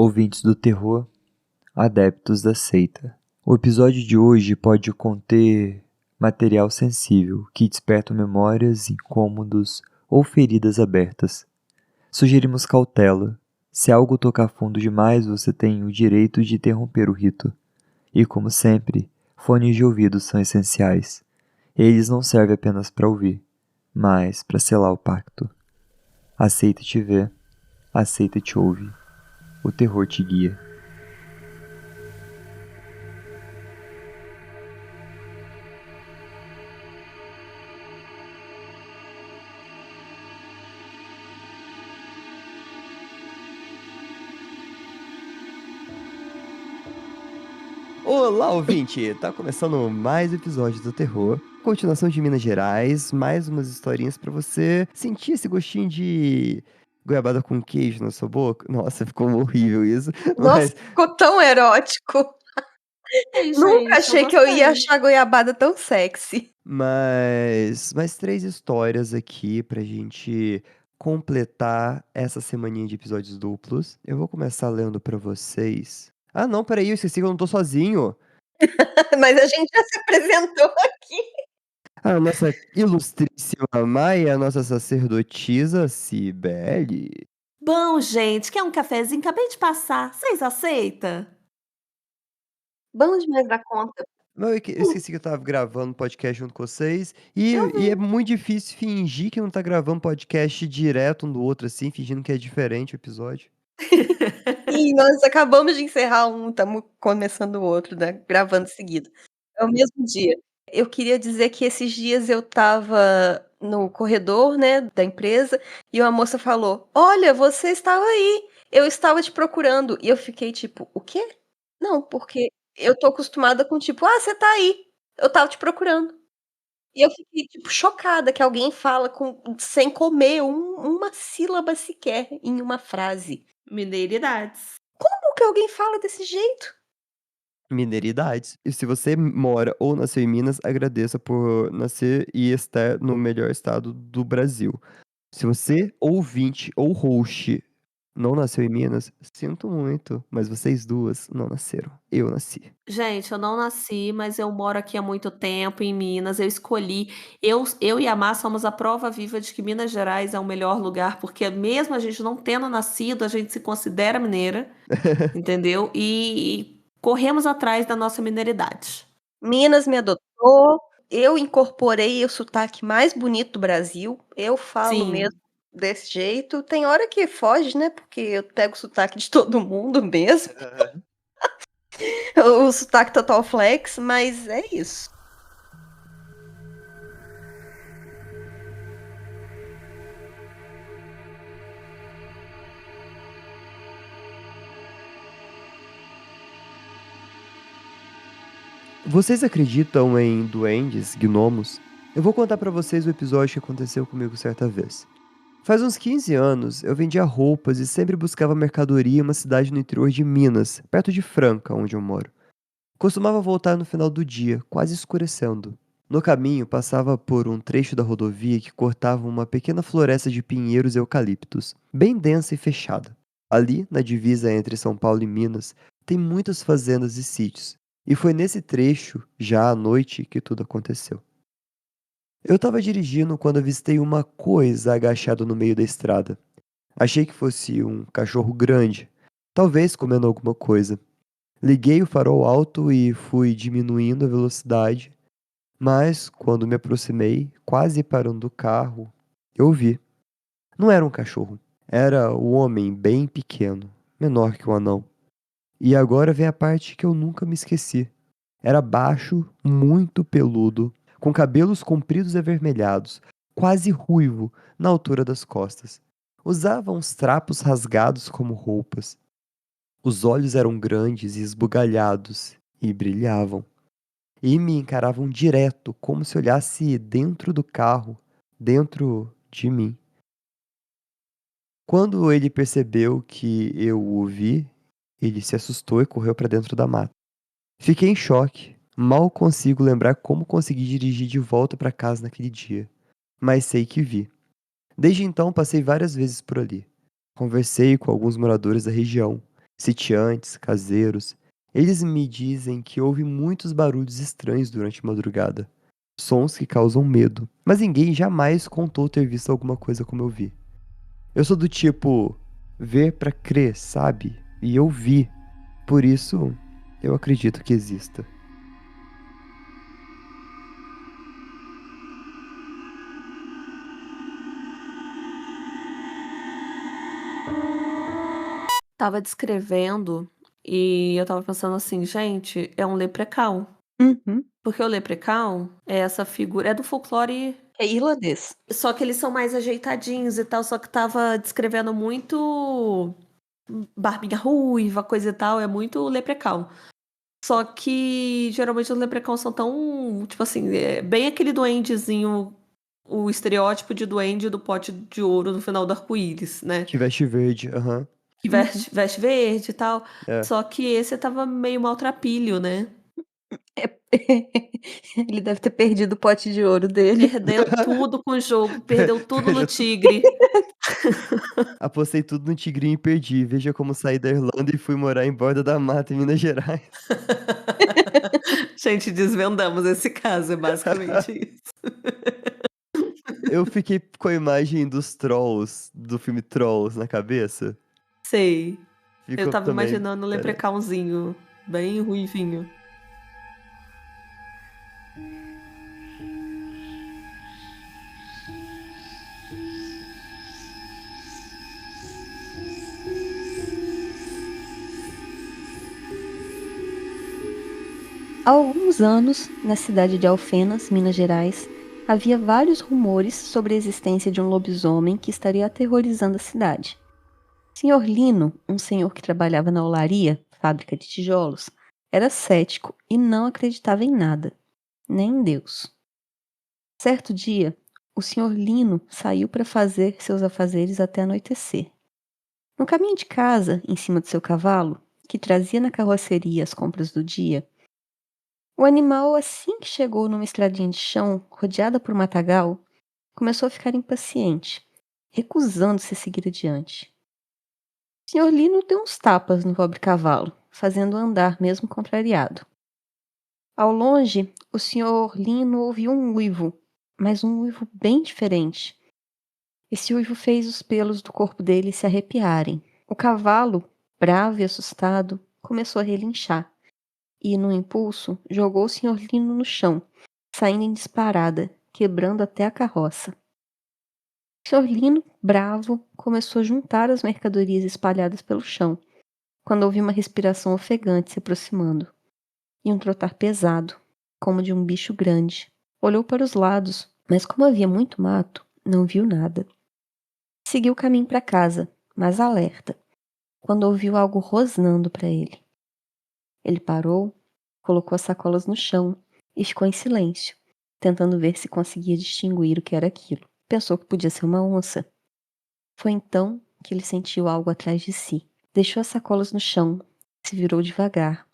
ouvintes do terror, adeptos da seita. O episódio de hoje pode conter material sensível que desperta memórias, incômodos ou feridas abertas. Sugerimos cautela. Se algo tocar fundo demais, você tem o direito de interromper o rito. E como sempre, fones de ouvido são essenciais. Eles não servem apenas para ouvir, mas para selar o pacto. Aceita te ver, aceita te ouvir. O terror te guia. Olá, ouvinte! Tá começando mais um episódio do Terror. Continuação de Minas Gerais, mais umas historinhas pra você sentir esse gostinho de goiabada com queijo na sua boca. Nossa, ficou horrível isso. Nossa, Mas, ficou tão erótico. Ai, Nunca gente, achei eu que eu ia gostei. achar goiabada tão sexy. mas mais 3 histórias aqui pra gente completar essa semaninha de episódios duplos. Eu vou começar lendo pra vocês. Ah, não, peraí, eu esqueci que eu não tô sozinho. Mas a gente já se apresentou aqui. A nossa ilustríssima Maia, a nossa sacerdotisa Cibele. Bom, gente, quer um cafezinho? Acabei de passar. Vocês aceitam? Bom demais da conta. Não, eu esqueci que eu tava gravando podcast junto com vocês. E, Eu e é vi. muito difícil fingir que não tá gravando podcast direto um do outro, assim, fingindo que é diferente o episódio. E nós acabamos de encerrar um, estamos começando o outro, né? Gravando seguido. É o mesmo dia. Eu queria dizer que esses dias eu tava no corredor, né, da empresa, e uma moça falou: "Olha, você estava aí. Eu estava te procurando." E eu fiquei tipo: "O quê?" Não, porque eu tô acostumada com tipo: "Ah, você tá aí. Eu estava te procurando." E eu fiquei, tipo, chocada que alguém fala sem comer uma sílaba sequer em uma frase. Mineiridades. Como que alguém fala desse jeito? Mineiridades. E se você mora ou nasceu em Minas, agradeça por nascer e estar no melhor estado do Brasil. Se você, ouvinte ou host, não nasceu em Minas, sinto muito, mas vocês duas não nasceram. Eu nasci. Gente, eu não nasci, mas eu moro aqui há muito tempo em Minas. Eu escolhi. Eu e a Má somos a prova viva de que Minas Gerais é o melhor lugar, porque mesmo a gente não tendo nascido, a gente se considera mineira, entendeu? E corremos atrás da nossa mineiridade. Minas me adotou, eu incorporei o sotaque mais bonito do Brasil, eu falo Sim. mesmo desse jeito. Tem hora que foge, né, porque eu pego o sotaque de todo mundo mesmo, o sotaque total flex, mas é isso. Vocês acreditam em duendes, gnomos? Eu vou contar pra vocês o episódio que aconteceu comigo certa vez. Faz uns 15 anos, eu vendia roupas e sempre buscava mercadoria em uma cidade no interior de Minas, perto de Franca, onde eu moro. Costumava voltar no final do dia, quase escurecendo. No caminho, passava por um trecho da rodovia que cortava uma pequena floresta de pinheiros e eucaliptos, bem densa e fechada. Ali, na divisa entre São Paulo e Minas, tem muitas fazendas e sítios, e foi nesse trecho, já à noite, que tudo aconteceu. Eu estava dirigindo quando avistei uma coisa agachada no meio da estrada. Achei que fosse um cachorro grande, talvez comendo alguma coisa. Liguei o farol alto e fui diminuindo a velocidade, mas quando me aproximei, quase parando o carro, eu vi. Não era um cachorro, era um homem bem pequeno, menor que um anão. E agora vem a parte que eu nunca me esqueci. Era baixo, muito peludo, com cabelos compridos e avermelhados, quase ruivo na altura das costas. Usava uns trapos rasgados como roupas. Os olhos eram grandes e esbugalhados e brilhavam. E me encaravam direto, como se olhasse dentro do carro, dentro de mim. Quando ele percebeu que eu o vi, ele se assustou e correu para dentro da mata. Fiquei em choque. Mal consigo lembrar como consegui dirigir de volta para casa naquele dia, mas sei que vi. Desde então passei várias vezes por ali. Conversei com alguns moradores da região. sitiantes, caseiros. Eles me dizem que houve muitos barulhos estranhos durante a madrugada. Sons que causam medo. Mas ninguém jamais contou ter visto alguma coisa como eu vi. Eu sou do tipo, ver pra crer, sabe? E eu vi. Por isso, eu acredito que exista. Tava descrevendo e eu tava pensando assim, gente, é um leprechaun. Uhum. Porque o leprechaun é essa figura, é do folclore, É irlandês. só que eles são mais ajeitadinhos e tal, só que tava descrevendo muito barbinha ruiva, coisa e tal, é muito leprechaun. Só que geralmente os leprechauns são tão, tipo assim, é bem aquele duendezinho, o estereótipo de duende do pote de ouro no final do arco-íris, né? Que veste verde, aham. Que veste verde e tal. É. Só que esse tava meio maltrapilho, né? Ele deve ter perdido o pote de ouro dele. Perdeu tudo com o jogo, perdeu tudo no tigre. Apostei tudo no tigrinho e perdi. Veja como saí da Irlanda e fui morar em Borda da Mata, em Minas Gerais. Gente, desvendamos esse caso, é basicamente isso. Eu fiquei com a imagem dos trolls, do filme Trolls, na cabeça. Sei. Eu Ficou tava também. imaginando um leprechaunzinho, bem ruivinho. Há alguns anos, na cidade de Alfenas, Minas Gerais, havia vários rumores sobre a existência de um lobisomem que estaria aterrorizando a cidade. Senhor Lino, um senhor que trabalhava na olaria, fábrica de tijolos, era cético e não acreditava em nada, nem em Deus. Certo dia, o senhor Lino saiu para fazer seus afazeres até anoitecer. No caminho de casa, em cima de seu cavalo, que trazia na carroceria as compras do dia, o animal, assim que chegou numa estradinha de chão, rodeada por matagal, começou a ficar impaciente, recusando-se a seguir adiante. O Sr. Lino deu uns tapas no pobre cavalo, fazendo-o andar mesmo contrariado. Ao longe, o Sr. Lino ouviu um uivo, mas um uivo bem diferente. Esse uivo fez os pelos do corpo dele se arrepiarem. O cavalo, bravo e assustado, começou a relinchar. E, no impulso, jogou o Sr. Lino no chão, saindo em disparada, quebrando até a carroça. O Sr. Lino, bravo, começou a juntar as mercadorias espalhadas pelo chão, quando ouviu uma respiração ofegante se aproximando, e um trotar pesado, como de um bicho grande. Olhou para os lados, mas como havia muito mato, não viu nada. Seguiu o caminho para casa, mas alerta, quando ouviu algo rosnando para ele. Ele parou, colocou as sacolas no chão e ficou em silêncio, tentando ver se conseguia distinguir o que era aquilo. Pensou que podia ser uma onça. Foi então que ele sentiu algo atrás de si. Deixou as sacolas no chão, se virou devagar,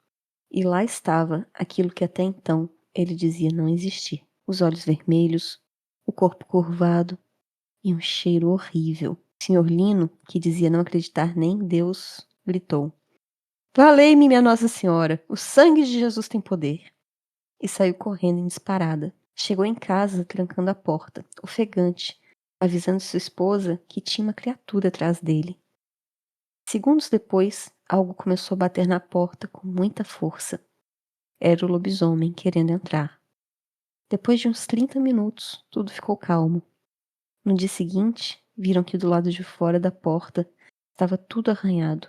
e lá estava aquilo que até então ele dizia não existir. Os olhos vermelhos, o corpo curvado e um cheiro horrível. O Sr. Lino, que dizia não acreditar nem em Deus, gritou: "Valei-me, minha Nossa Senhora! O sangue de Jesus tem poder!" E saiu correndo em disparada. Chegou em casa, trancando a porta, ofegante, avisando sua esposa que tinha uma criatura atrás dele. Segundos depois, algo começou a bater na porta com muita força. Era o lobisomem querendo entrar. Depois de uns 30 minutos, tudo ficou calmo. No dia seguinte, viram que do lado de fora da porta estava tudo arranhado.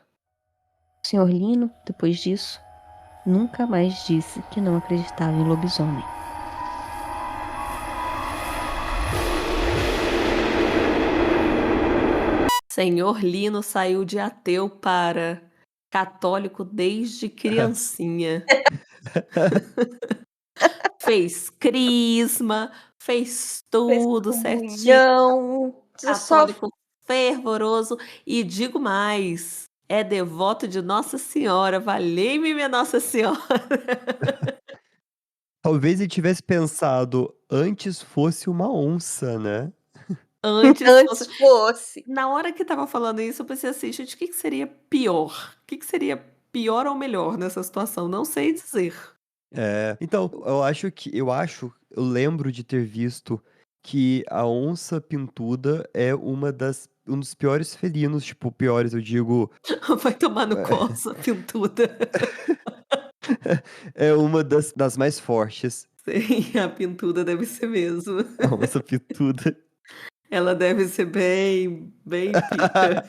O Sr. Lino, depois disso, nunca mais disse que não acreditava em lobisomem. Senhor Lino saiu de ateu para católico desde criancinha. Fez crisma, fez tudo certinho, Comunhão, só católico fervoroso e digo mais, é devoto de Nossa Senhora, valei-me minha Nossa Senhora. Talvez ele tivesse pensado, antes fosse uma onça, né? Antes Antes fosse. Na hora que estava falando isso, eu pensei assim: "Gente, o que que seria pior? O que que seria pior ou melhor nessa situação? Não sei dizer". Então, eu lembro de ter visto que a onça pintuda é um dos piores felinos, tipo, piores, eu digo, Vai tomar no coça, pintuda. é uma das mais fortes, Sim, a pintuda deve ser mesmo. a onça pintuda. Ela deve ser bem pica.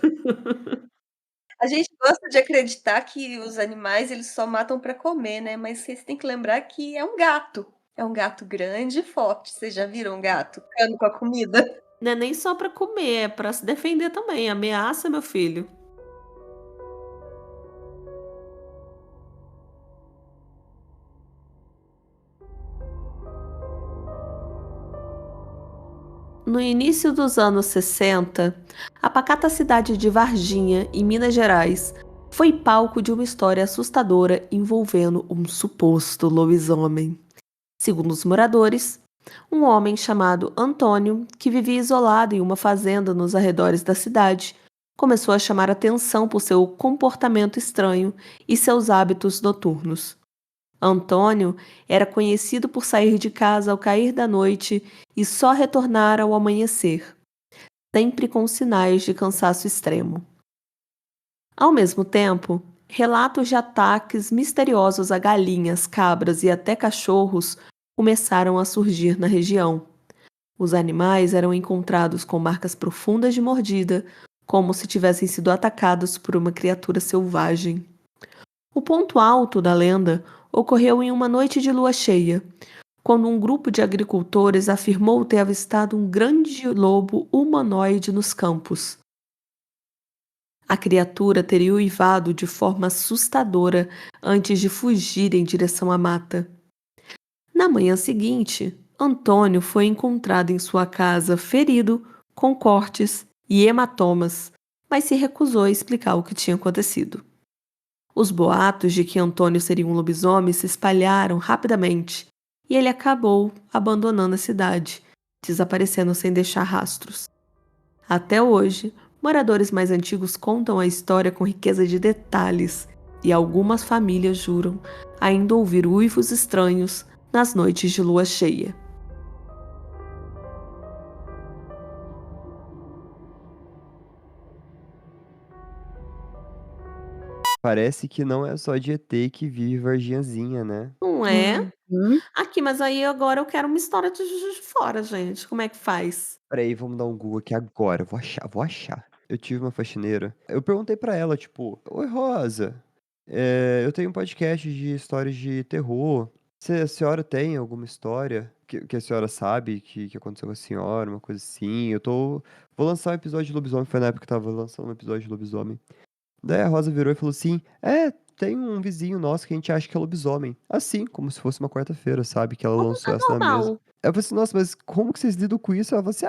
A gente gosta de acreditar que os animais eles só matam para comer, né, mas vocês têm que lembrar que é um gato. É um gato grande e forte. Vocês já viram um gato ficando com a comida? Não é nem só pra comer, é pra se defender também. Ameaça, meu filho. No início dos anos 60, a pacata cidade de Varginha, em Minas Gerais, foi palco de uma história assustadora envolvendo um suposto lobisomem. Segundo os moradores, um homem chamado Antônio, que vivia isolado em uma fazenda nos arredores da cidade, começou a chamar atenção por seu comportamento estranho e seus hábitos noturnos. Antônio era conhecido por sair de casa ao cair da noite e só retornar ao amanhecer, sempre com sinais de cansaço extremo. Ao mesmo tempo, relatos de ataques misteriosos a galinhas, cabras e até cachorros começaram a surgir na região. Os animais eram encontrados com marcas profundas de mordida, como se tivessem sido atacados por uma criatura selvagem. O ponto alto da lenda ocorreu em uma noite de lua cheia, quando um grupo de agricultores afirmou ter avistado um grande lobo humanoide nos campos. A criatura teria uivado de forma assustadora antes de fugir em direção à mata. Na manhã seguinte, Antônio foi encontrado em sua casa ferido, com cortes e hematomas, mas se recusou a explicar o que tinha acontecido. Os boatos de que Antônio seria um lobisomem se espalharam rapidamente e ele acabou abandonando a cidade, desaparecendo sem deixar rastros. Até hoje, moradores mais antigos contam a história com riqueza de detalhes e algumas famílias juram ainda ouvir uivos estranhos nas noites de lua cheia. Parece que não é só de ET que vive Varginhazinha, né? Não é? Uhum. Aqui, mas aí agora eu quero uma história de Juiz de Fora, gente. Como é que faz? Peraí, vamos dar um Google aqui agora, vou achar. Eu tive uma faxineira, eu perguntei pra ela, tipo, oi Rosa, eu tenho um podcast de histórias de terror. A senhora tem alguma história que a senhora sabe que aconteceu com a senhora, uma coisa assim? Vou lançar um episódio de lobisomem, foi na época que eu tava lançando um episódio de lobisomem. Daí a Rosa virou e falou assim: tem um vizinho nosso que a gente acha que é lobisomem. Assim, como se fosse uma quarta-feira, sabe? Que ela Como lançou é essa na mesa. normal. Aí eu falei assim: nossa, mas como que vocês lidam com isso? Ela falou assim: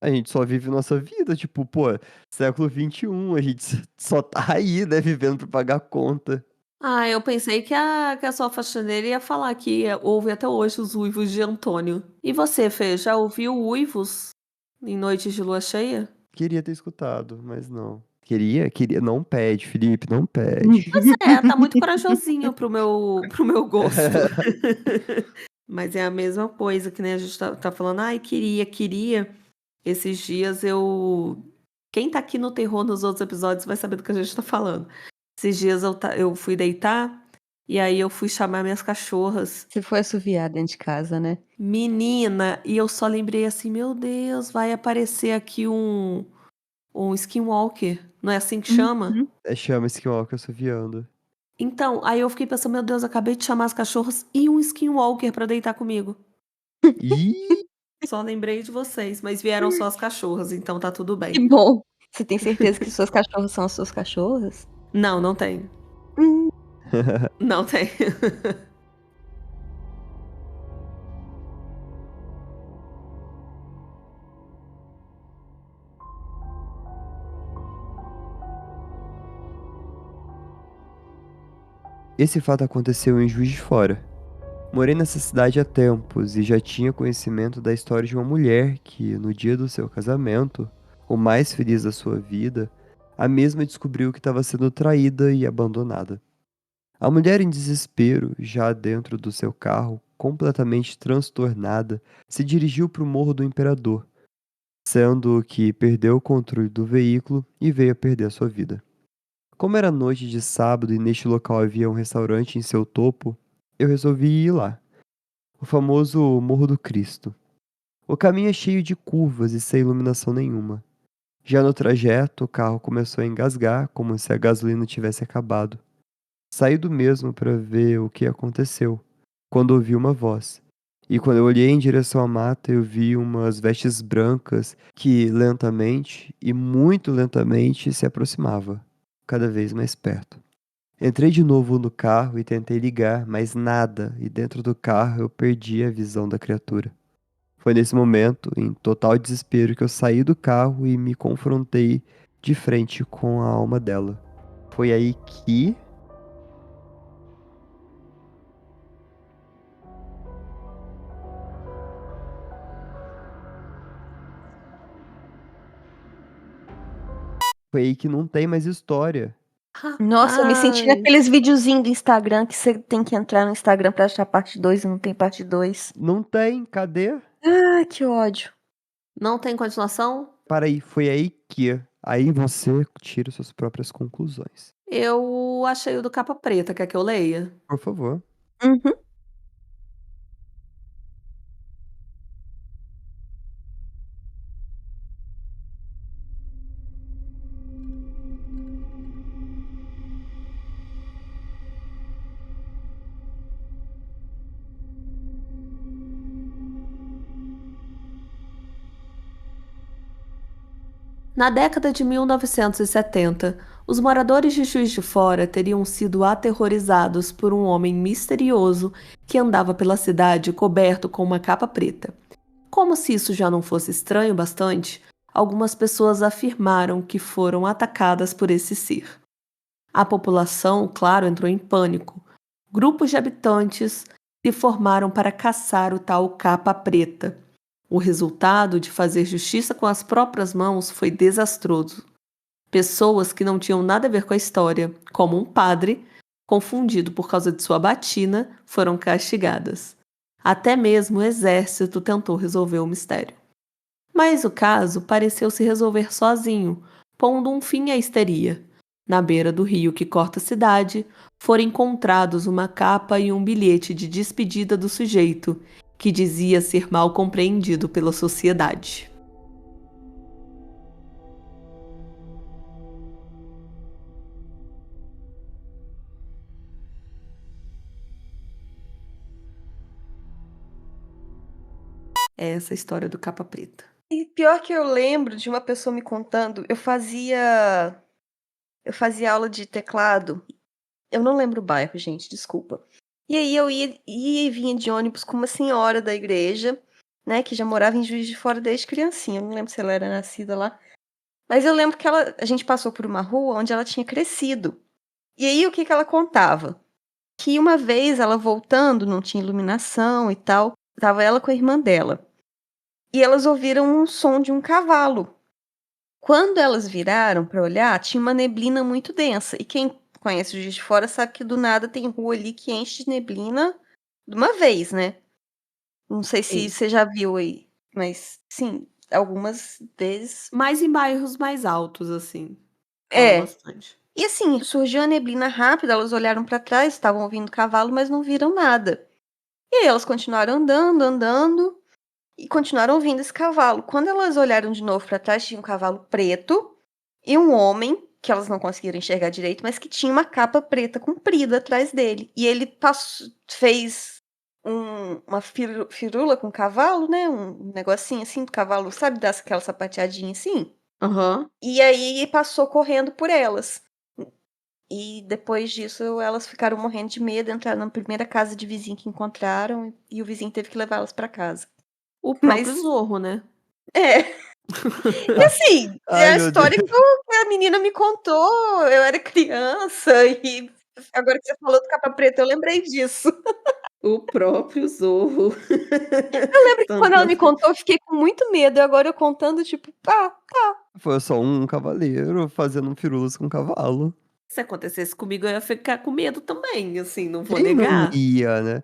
a gente só vive nossa vida. Tipo, pô, século XXI, a gente só tá aí, né? Vivendo pra pagar conta. Ah, eu pensei que a sua faxineira ia falar que ouve até hoje os uivos de Antônio. E você, Fê, já ouviu uivos em noites de lua cheia? Queria ter escutado, mas não. Queria. Não pede, Felipe, não pede. Pois é, tá muito corajosinho pro meu gosto. Mas é a mesma coisa que, né, a gente tá falando, ai, queria. Esses dias quem tá aqui no terror nos outros episódios vai saber do que a gente tá falando. Esses dias eu fui deitar e aí eu fui chamar minhas cachorras. Você foi assoviar dentro de casa, né? Menina, e eu só lembrei assim, meu Deus, vai aparecer aqui um skinwalker. Não é assim que chama? Uhum. Chama Skinwalker assoviando. Então, aí eu fiquei pensando, meu Deus, acabei de chamar as cachorras e um skinwalker pra deitar comigo. Ih! Só lembrei de vocês, mas vieram só as cachorras, então tá tudo Que bem. bom. Você tem certeza que suas cachorras são as suas cachorras? Não, não tenho. Hum. Não tenho. Esse fato aconteceu em Juiz de Fora. Morei nessa cidade há tempos e já tinha conhecimento da história de uma mulher que, no dia do seu casamento, o mais feliz da sua vida, a mesma descobriu que estava sendo traída e abandonada. A mulher, em desespero, já dentro do seu carro, completamente transtornada, se dirigiu para o Morro do Imperador, sendo que perdeu o controle do veículo e veio a perder a sua vida. Como era noite de sábado e neste local havia um restaurante em seu topo, eu resolvi ir lá. O famoso Morro do Cristo. O caminho é cheio de curvas e sem iluminação nenhuma. Já no trajeto, o carro começou a engasgar, como se a gasolina tivesse acabado. Saí do mesmo para ver o que aconteceu, quando ouvi uma voz. E quando eu olhei em direção à mata, eu vi umas vestes brancas que lentamente e muito lentamente se aproximava, cada vez mais perto. Entrei de novo no carro e tentei ligar, mas nada, e dentro do carro eu perdi a visão da criatura. Foi nesse momento, em total desespero, que eu saí do carro e me confrontei de frente com a alma dela. Foi aí que. Foi aí que não tem mais história. Nossa, eu me senti Rapaz. naqueles videozinhos do Instagram que você tem que entrar no Instagram pra achar parte 2 e não tem parte 2. Não tem, cadê? Ah, que ódio. Não tem continuação? Para aí, foi aí que. Aí você tira suas próprias conclusões. Eu achei o do Capa Preta, quer que eu leia? Por favor. Uhum. Na década de 1970, os moradores de Juiz de Fora teriam sido aterrorizados por um homem misterioso que andava pela cidade coberto com uma capa preta. Como se isso já não fosse estranho bastante, algumas pessoas afirmaram que foram atacadas por esse ser. A população, claro, entrou em pânico. Grupos de habitantes se formaram para caçar o tal capa preta. O resultado de fazer justiça com as próprias mãos foi desastroso. Pessoas que não tinham nada a ver com a história, como um padre, confundido por causa de sua batina, foram castigadas. Até mesmo o exército tentou resolver o mistério. Mas o caso pareceu se resolver sozinho, pondo um fim à histeria. Na beira do rio que corta a cidade, foram encontrados uma capa e um bilhete de despedida do sujeito, que dizia ser mal compreendido pela sociedade. É essa a história do Capa Preta. E pior que eu lembro de uma pessoa me contando, eu fazia aula de teclado. Eu não lembro o bairro, gente, desculpa. E aí eu ia e vinha de ônibus com uma senhora da igreja, né, que já morava em Juiz de Fora desde criancinha. Eu não lembro se ela era nascida lá. Mas eu lembro que a gente passou por uma rua onde ela tinha crescido. E aí o que ela contava? Que uma vez ela voltando, não tinha iluminação e tal, tava ela com a irmã dela. E elas ouviram um som de um cavalo. Quando elas viraram para olhar, tinha uma neblina muito densa. E quem conhece o Juiz de Fora sabe que do nada tem rua ali que enche de neblina de uma vez, né? Não sei se Sim. você já viu aí, mas sim, algumas vezes. Mais em bairros mais altos, assim. Rola É. bastante. E assim, surgiu a neblina rápida, elas olharam para trás, estavam ouvindo cavalo, mas não viram nada. E aí elas continuaram andando, andando e continuaram ouvindo esse cavalo. Quando elas olharam de novo para trás, tinha um cavalo preto e um homem que elas não conseguiram enxergar direito, mas que tinha uma capa preta comprida atrás dele. E ele fez uma firula com o cavalo, né? Um negocinho assim do cavalo, sabe? Dá aquela sapateadinha assim. Aham. E aí passou correndo por elas. E depois disso, elas ficaram morrendo de medo, entraram na primeira casa de vizinho que encontraram e o vizinho teve que levar elas para casa. O próprio Mas Zorro, né? é. E assim, é Ai, a meu Deus. história que a menina me contou, eu era criança e agora que você falou do Capa Preta, eu lembrei disso. O próprio Zorro. Eu lembro que quando ela me Tanto contou, eu fiquei com muito medo. E agora eu contando, tipo, tá. Foi só um cavaleiro fazendo firulas com um cavalo. se acontecesse comigo, eu ia ficar com medo também, assim, não vou Quem não negar. ia, né?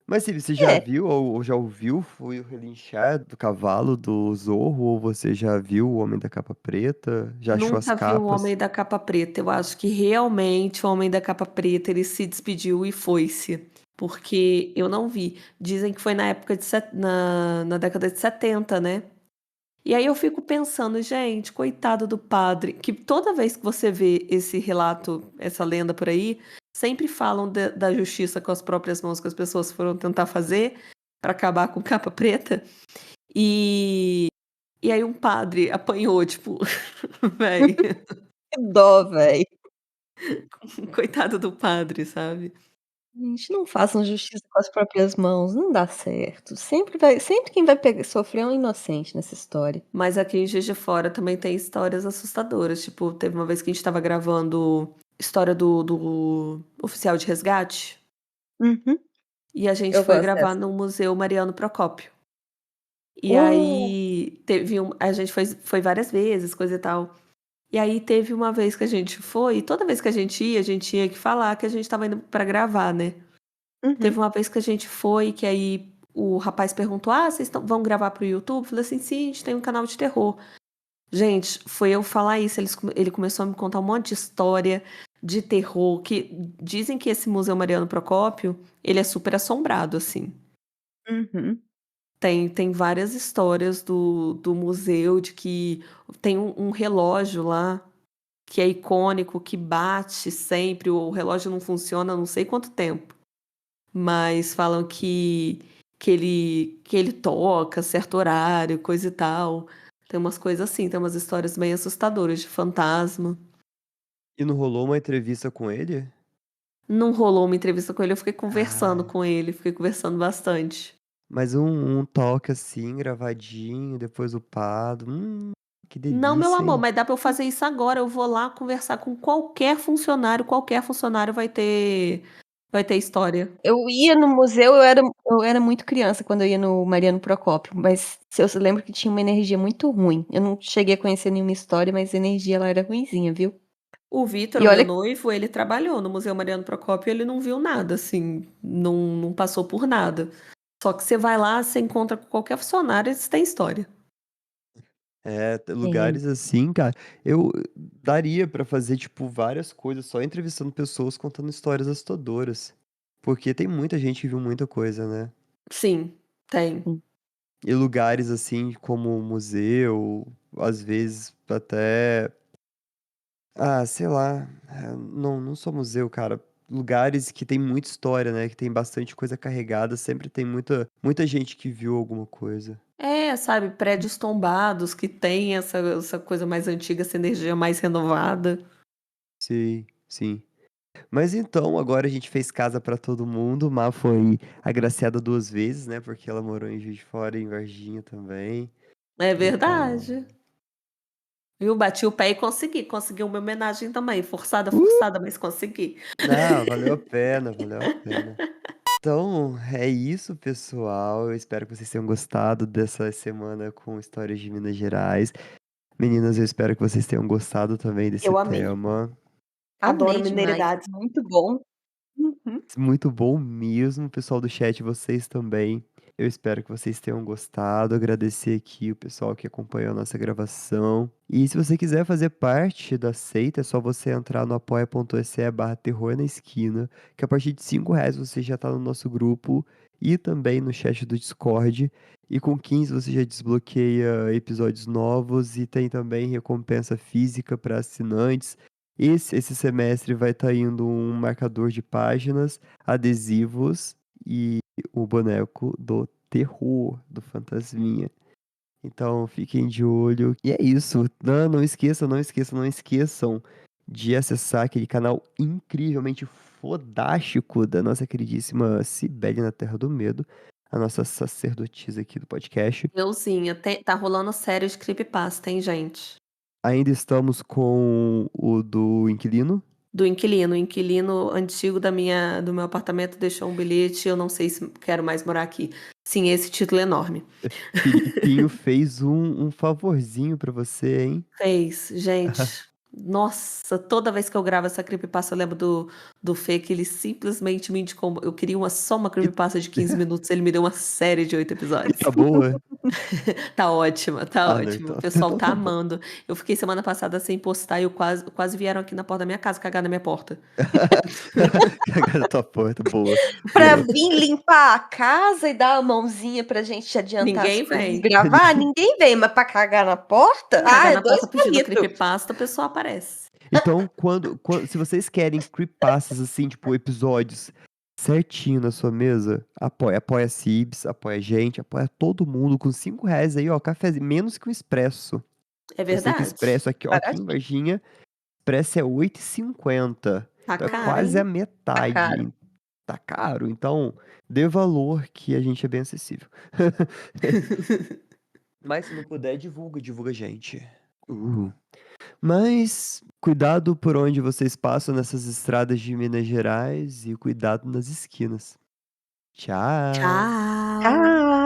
Mas Silvia, você já É. viu ou já ouviu foi o relinchar do cavalo do Zorro? Ou você já viu o Homem da Capa Preta? Já achou as Nunca vi o capas? Homem da Capa Preta. Eu acho que realmente o Homem da Capa Preta ele se despediu e foi-se. Porque eu não vi. Dizem que foi na época na década de 70, né? E aí eu fico pensando, gente, coitado do padre, que toda vez que você vê esse relato, essa lenda por aí, sempre falam da justiça com as próprias mãos que as pessoas foram tentar fazer para acabar com capa preta. E, e aí um padre apanhou, tipo, véi, Que dó, velho. coitado do padre, sabe? Gente, não façam justiça com as próprias mãos, não dá certo. Sempre quem vai sofrer é um inocente nessa história. Mas aqui em Juiz de Fora também tem histórias assustadoras. Tipo, teve uma vez que a gente tava gravando história do oficial de resgate. Uhum. E a gente Eu foi gosto gravar dessa. no Museu Mariano Procópio. E Uh, aí a gente foi várias vezes, coisa e tal. E aí teve uma vez que a gente foi, e toda vez que a gente tinha que falar que a gente tava indo pra gravar, né? uhum. Teve uma vez que a gente foi, que aí o rapaz perguntou: Ah, vocês vão gravar pro YouTube? Eu falei assim: sim, a gente tem um canal de terror. Gente, foi eu falar isso, ele começou a me contar um monte de história de terror, que dizem que esse Museu Mariano Procópio, ele é super assombrado, assim. Uhum. Tem várias histórias do museu, de que tem um relógio lá, que é icônico, que bate sempre, o relógio não funciona há não sei quanto tempo, mas falam que ele toca certo horário, coisa e tal. Tem umas coisas assim, tem umas histórias bem assustadoras de fantasma. E não rolou uma entrevista com ele? Não rolou uma entrevista com ele, eu fiquei conversando Ah, com ele, fiquei conversando bastante. mas um toque assim, gravadinho, depois upado. Que Não, meu delícia, amor, hein? mas dá pra eu fazer isso agora. Eu vou lá conversar com qualquer funcionário vai ter história. Eu ia no museu, eu era muito criança quando eu ia no Mariano Procópio, mas eu lembro que tinha uma energia muito ruim. Eu não cheguei a conhecer nenhuma história, mas a energia lá era ruinzinha, viu? O Vitor, E o meu olha, noivo, ele trabalhou no Museu Mariano Procópio, ele não viu nada, assim, não passou por nada. Só que você vai lá, você encontra com qualquer funcionário, eles têm história. é, Lugares assim, cara, eu daria pra fazer, tipo, várias coisas só entrevistando pessoas contando histórias assustadoras. Porque tem muita gente que viu muita coisa, né? Sim, tem. E lugares assim como o museu, às vezes até. Ah, sei lá. Não só museu, cara. Lugares que tem muita história, né? Que tem bastante coisa carregada, sempre tem muita gente que viu alguma coisa. É, sabe, prédios tombados que tem essa coisa mais antiga, essa energia mais renovada. Sim, sim. Mas então, agora a gente fez casa pra todo mundo. Má foi agraciada 2 vezes, né? Porque ela morou em Juiz de Fora e em Varginha também. É Então. verdade. Viu? Bati o pé e consegui uma homenagem também. Forçada, Uh! forçada, mas consegui. Não, valeu a pena, valeu a pena. Então, é isso, pessoal. Eu espero que vocês tenham gostado dessa semana com histórias de Minas Gerais. Meninas, eu espero que vocês tenham gostado também desse Eu amei. tema. Adoro amei demais, mineridade. muito bom. Uhum. Muito bom mesmo, pessoal do chat, vocês também. Eu espero que vocês tenham gostado. Agradecer aqui o pessoal que acompanhou a nossa gravação. E se você quiser fazer parte da seita, é só você entrar no apoia.se/terror na esquina, que a partir de R$ 5 você já está no nosso grupo e também no chat do Discord. E com 15 você já desbloqueia episódios novos e tem também recompensa física para assinantes. Esse semestre vai estar indo um marcador de páginas, adesivos e o boneco do terror, do Fantasminha. Então fiquem de olho. E é isso. Não esqueçam, não esqueçam, não esqueçam de acessar aquele canal incrivelmente fodástico da nossa queridíssima Cibele na Terra do Medo, a nossa sacerdotisa aqui do podcast. Euzinha, tá rolando série de creepypasta, hein, gente? Ainda estamos com o do Inquilino. do inquilino. O inquilino antigo do meu apartamento deixou um bilhete, eu não sei se quero mais morar aqui. Sim, esse título é enorme. Filipinho fez um favorzinho pra você, hein? Fez, gente. Nossa, toda vez que eu gravo essa creepypasta, eu lembro do Fê, que ele simplesmente me indicou. Eu queria só uma creepypasta de 15 minutos, ele me deu uma série de 8 E episódios. tá boa? Tá ótima, tá Ah, não, ótima. então, O pessoal então tá tá bom. amando. Eu fiquei semana passada sem postar e quase vieram aqui na porta da minha casa cagar na minha porta. Cagar na tua porta, boa. Pra Boa. vir limpar a casa e dar a mãozinha pra gente adiantar as Ninguém coisas e vem. gravar, ninguém vem, mas pra cagar na porta? Cagar É na dois porta pedindo palitos. creepypasta, o pessoal aparece. Então, se vocês querem creepypastas assim, tipo, episódios certinho na sua mesa, apoia a Cibs, apoia a gente, apoia todo mundo com R$ 5 aí, ó, café, menos que um expresso. É Eu sei que verdade. expresso aqui, ó, aqui em Varginha, expresso é R$ 8,50. Tá Então é caro, quase a hein? metade. caro. Tá caro, então dê valor que a gente é bem acessível. Mas se não puder, divulga a gente. Mas cuidado por onde vocês passam nessas estradas de Minas Gerais e cuidado nas esquinas. Tchau. Tchau. Tchau.